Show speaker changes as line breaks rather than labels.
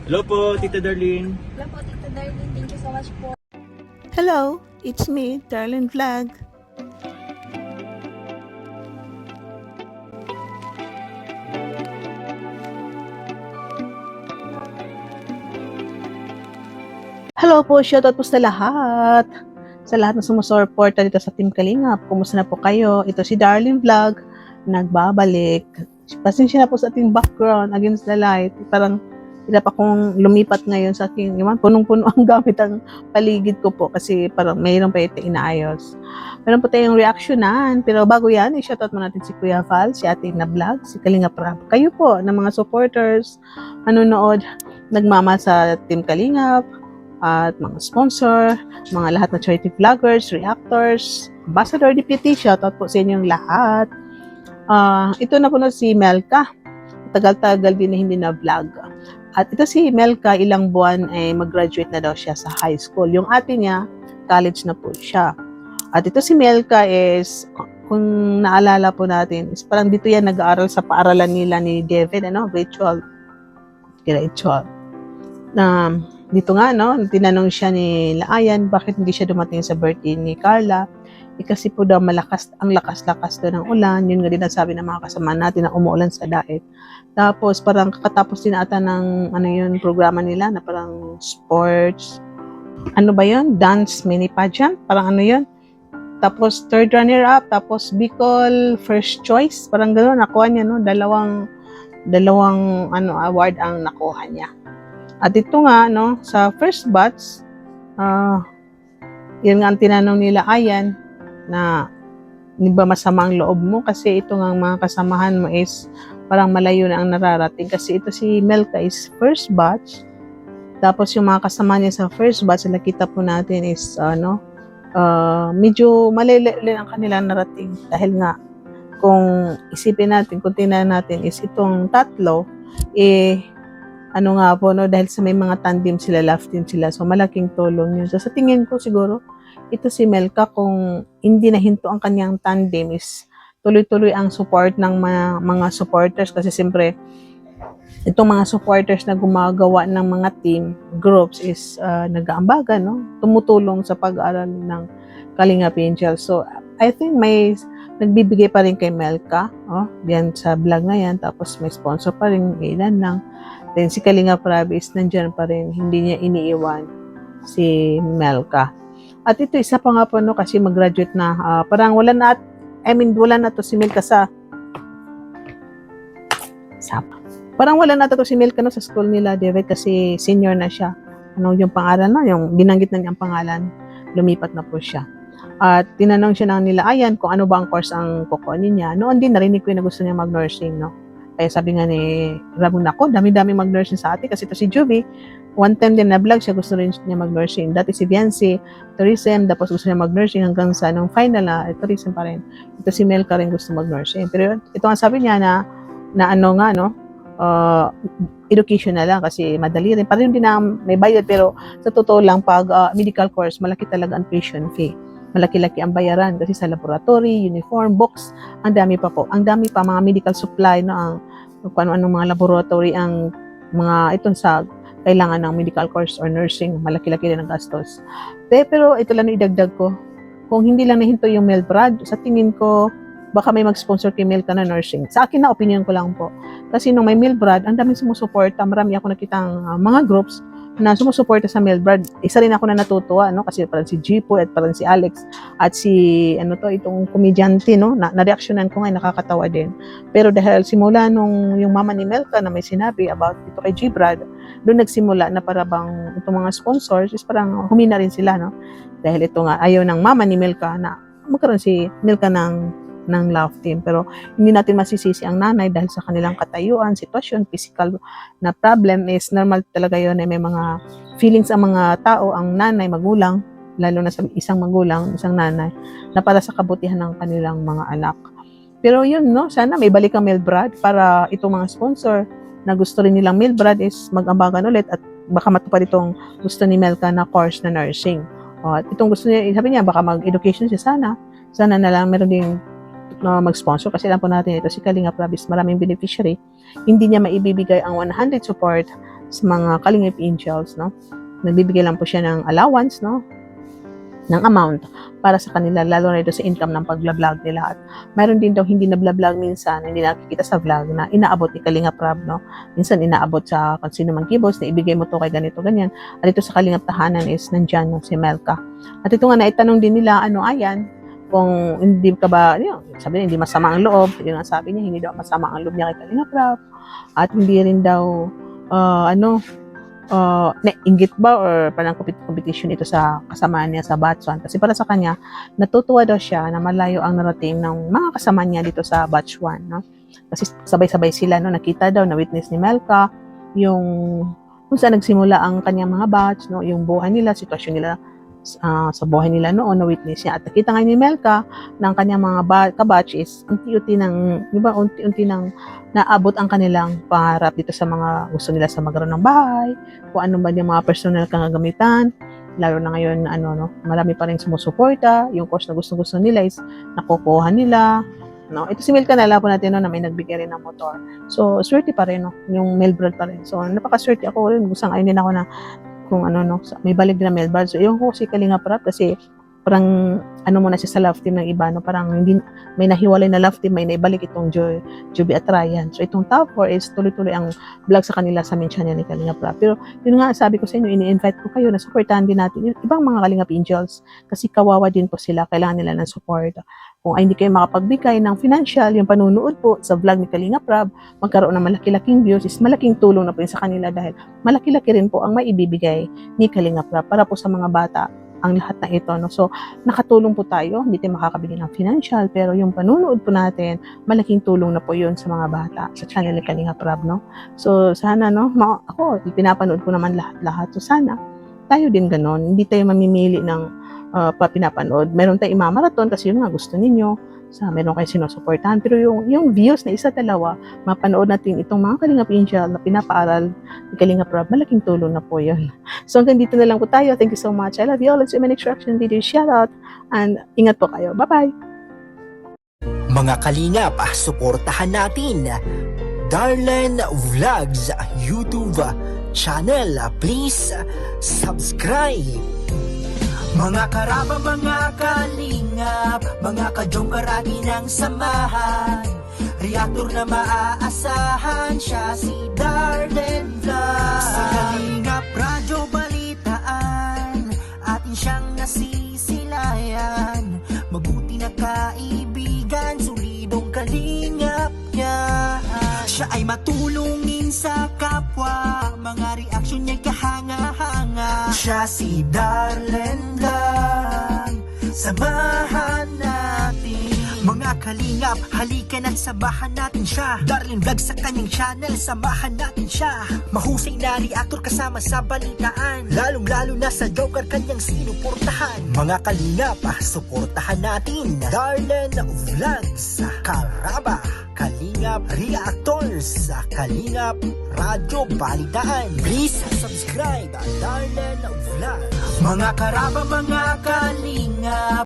Hello po, Tita Darlene.
Hello po, Tita Darlene. Thank you so much po.
Hello, it's me, Darlene Vlog. Hello po, shoutout po sa lahat. Sa lahat na sumusuporta dito sa Team Kalingap. Kumusta na po kayo? Ito si Darlene Vlog, nagbabalik. Pasensya na po sa ating background against the light. Parang hirap akong lumipat ngayon sa aking, punong-puno ang gamit ang paligid ko po kasi parang mayroon pa ito inaayos. Meron po tayong reactionan, pero bago yan, i-shoutout mo natin si Kuya Val, si Ate na Vlog, si Kalinga Prab. Kayo po, ng mga supporters, manonood, nagmama sa Team Kalingap, at mga sponsor, mga lahat na charity vloggers, reactors, ambassador, deputy, shoutout po sa inyong lahat. Ito na po na si Melka. Tagal-tagal din na hindi na vlog. At ito si Melka, ilang buwan ay mag-graduate na daw siya sa high school. Yung ate niya, college na po siya. At ito si Melka is, kung naalala po natin, is parang dito yan nag-aaral sa paaralan nila ni David, Rachel. Dito nga, tinanong siya ni Laayan, bakit hindi siya dumating sa birthday ni Carla. Kasi po daw ang lakas-lakas daw ng ulan. Yun nga din ang sabi ng mga kasama natin na umuulan sa daet. Tapos parang kakatapos din ata ng programa nila na parang sports. Ano ba yun? Dance mini pageant? Parang yun? Tapos third runner-up, tapos Bicol first choice. Parang gano'n, nakuha niya, dalawang award ang nakuha niya. At ito nga, sa first batch, yun nga ang tinanong nila Ayan, na di ba masama ang loob mo kasi ito nga mga kasamahan mo is parang malayo na ang nararating kasi ito si Melka is first batch, tapos yung mga kasama niya sa first batch, nakita po natin is medyo malayo ang kanilang narating dahil nga kung isipin natin, kung tingnan natin is itong tatlo dahil sa may mga tandem sila, love team sila. So, malaking tulong yun. So, sa tingin ko siguro, ito si Melka, kung hindi nahinto ang kanyang tandem is tuloy-tuloy ang support ng mga supporters kasi siyempre, itong mga supporters na gumagawa ng mga team, groups is nag-aambaga, tumutulong sa pag-aaral ng Kalingap Angel. So, I think may nagbibigay pa rin kay Melka, diyan sa vlog na yan, tapos may sponsor pa rin, ilan lang. Then si Kalinga Prab is nandyan pa rin, hindi niya iniiwan si Melka. At ito isa pa nga po kasi mag-graduate na, parang wala na to si Melka parang wala na to si Melka sa school nila, David, kasi senior na siya. Yung pangalan yung binanggit na niya ang pangalan, lumipat na po siya. At tinanong siya nila Ayan kung ano ba ang course ang kukunin niya. Noon din narinig ko na gusto niya mag-nursing, Kaya sabi nga ni Ramon, dami-dami mag-nursing sa atin kasi ito si Juvie, one time din na vlog siya, gusto rin niya mag-nursing. Dati si Biancy, tourism, tapos gusto niya mag-nursing hanggang sa nung final na, tourism pa rin. Ito si Melka rin gusto mag-nursing. Pero ito nga sabi niya education na lang kasi madali rin. Parang din na may bayad, pero sa totoo lang, pag medical course, malaki talaga ang tuition fee. Malaki-laki ang bayaran kasi sa laboratory, uniform, books, ang dami pa po. Ang dami pa mga medical supply kung ano-anong mga laboratory ang mga itong sa kailangan ng medical course or nursing, malaki-laki din ang gastos. Pero ito lang idagdag ko. Kung hindi lang nahinto yung Melbrad, sa tingin ko baka may mag-sponsor kay Melka na nursing. Sa akin na opinion ko lang po. Kasi nung may Melbrad, ang daming sumusuporta. Marami ako nakitang mga groups na sumusuporta sa Melbrad. Isa rin ako na natutuwa, kasi parang si Jipo at parang si Alex at si itong komedyante, na-reactionan ko nga, nakakatawa din. Pero dahil simula nung yung mama ni Melka na may sinabi about ito kay Gibrad, doon nagsimula na para bang itong mga sponsors is parang humina rin sila, dahil ito nga ayaw ng mama ni Melka na magkaroon si Melka ng love team. Pero hindi natin masisisi ang nanay dahil sa kanilang katayuan, sitwasyon, physical na problem is normal talaga yun na may mga feelings ang mga tao, ang nanay, magulang, lalo na sa isang magulang, isang nanay, na para sa kabutihan ng kanilang mga anak. Pero yun, sana may balik ang Melbrad para itong mga sponsor na gusto rin nilang Melbrad is mag-ambagan ulit at baka matupad itong gusto ni Melka na course na nursing. At itong gusto niya, sabi niya, baka mag-education siya sana na lang meron din mag-sponsor kasi alam po natin ito si Kalinga Prab, maraming beneficiary, hindi niya maibibigay ang 100 support sa mga Kalingap Angels, no? Nagbibigay lang po siya ng allowance, no? Ng amount para sa kanila, lalo na ito sa income ng pagla-vlog nila. At mayroon din daw hindi na-vlog minsan, hindi nakikita sa vlog na inaabot ni Kalingap Rab, no? Minsan inaabot sa kung sino man keyboards na ibigay mo to kay ganito, ganyan. At ito sa Kalingap Tahanan is nandyan no, si Melka. At ito nga naitanong din nila, ayan, kung hindi ka ba, sabi niya, hindi masama ang loob. Yun ang sabi niya, hindi daw masama ang loob niya kay Kalingap Rab. At hindi rin daw, inggit ba or parang competition ito sa kasama niya sa batch 1. Kasi para sa kanya, natutuwa daw siya na malayo ang narating ng mga kasama niya dito sa batch 1. No? Kasi sabay-sabay sila, no? Nakita daw, na-witness ni Melka, yung kung saan nagsimula ang kanyang mga batch, no? Yung buhay nila, sitwasyon nila sa buhay nila noon, na-witness niya. At nakita nga ni Melka ng kanyang mga kabatch is unti-unti nang naabot ang kanilang pangarap dito sa mga gusto nila sa magkaroon ng bahay, kung ano ba yung mga personal kagamitan, lalo na ngayon marami pa rin sumusuporta, yung course na gusto nila is nakukuha nila. No, ito si Melka na po natin na may nagbigay rin ng motor. So, swerte pa rin, no? Yung Melbrad pa rin. So, napakaswerte ako rin. Gustang ayun din ako na kung may balik din na Melbrad. So, yung ko si Kalingap Rab kasi parang muna siya sa love team ng iba, no? Parang hindi, may nahiwalay na love team, may naibalik itong Joby at Ryan. So, itong top 4 is tuloy-tuloy ang vlog sa kanila sa main channel ni Kalingap Rab. Pero, yun nga, sabi ko sa inyo, ini-invite ko kayo na supportahan din natin yung ibang mga Kalingap Angels kasi kawawa din po sila, kailangan nila ng support. Kung ay hindi kayo makapagbigay ng financial, yung panunood po sa vlog ni Kalingap Rab, magkaroon ng malaki-laking views, is malaking tulong na po yun sa kanila dahil malaki-laki rin po ang maibibigay ni Kalingap Rab para po sa mga bata ang lahat ng ito. No? So, nakatulong po tayo, hindi tayo makakabigay ng financial, pero yung panunood po natin, malaking tulong na po yun sa mga bata sa channel ni Kalingap Rab. No? So, sana, ako, pinapanood ko naman lahat-lahat. So, sana, tayo din ganon. Hindi tayo mamimili ng pinapanood. Meron tayong imamaraton kasi yun nga gusto ninyo. Meron kayo sinusuportahan. Pero yung views na isa, dalawa, mapanood natin itong mga Kalingap Angel na pinapaaral ni Kalingap Rab, malaking tulong na po yun. So hanggang dito na lang po tayo. Thank you so much. I love you all. Let's see my next reaction video. Shout out and ingat po kayo. Bye-bye!
Mga Kalingap, suportahan natin Darlen Vlogs YouTube channel. Please subscribe. Mga karaba, mga kalingap, mga kadyong karagi ng samahan, reactor na maaasahan, siya si Darlen Vlogs. Sa Kalingap Radyo Balitaan, atin siyang nasisilayan, mabuti na kaibigan, solidong kalingap niya. Siya ay matulungin sa kapwa, mga reaksyon niya'y kahanga-hanga. Siya si Darlen lang, samahan natin. Mga Kalingap, halika na't sabahan natin siya. Darlen Vlog sa kanyang channel, samahan natin siya. Mahusay na reactor kasama sa balitaan, lalong-lalo na sa Joker kanyang sinuportahan. Mga Kalingap, suportahan natin Darlen Vlogs, Karaba, Kalingap Reactors, Kalingap Radyo Balitaan. Please subscribe Darlen Vlog. Mga karaba, mga kalingap.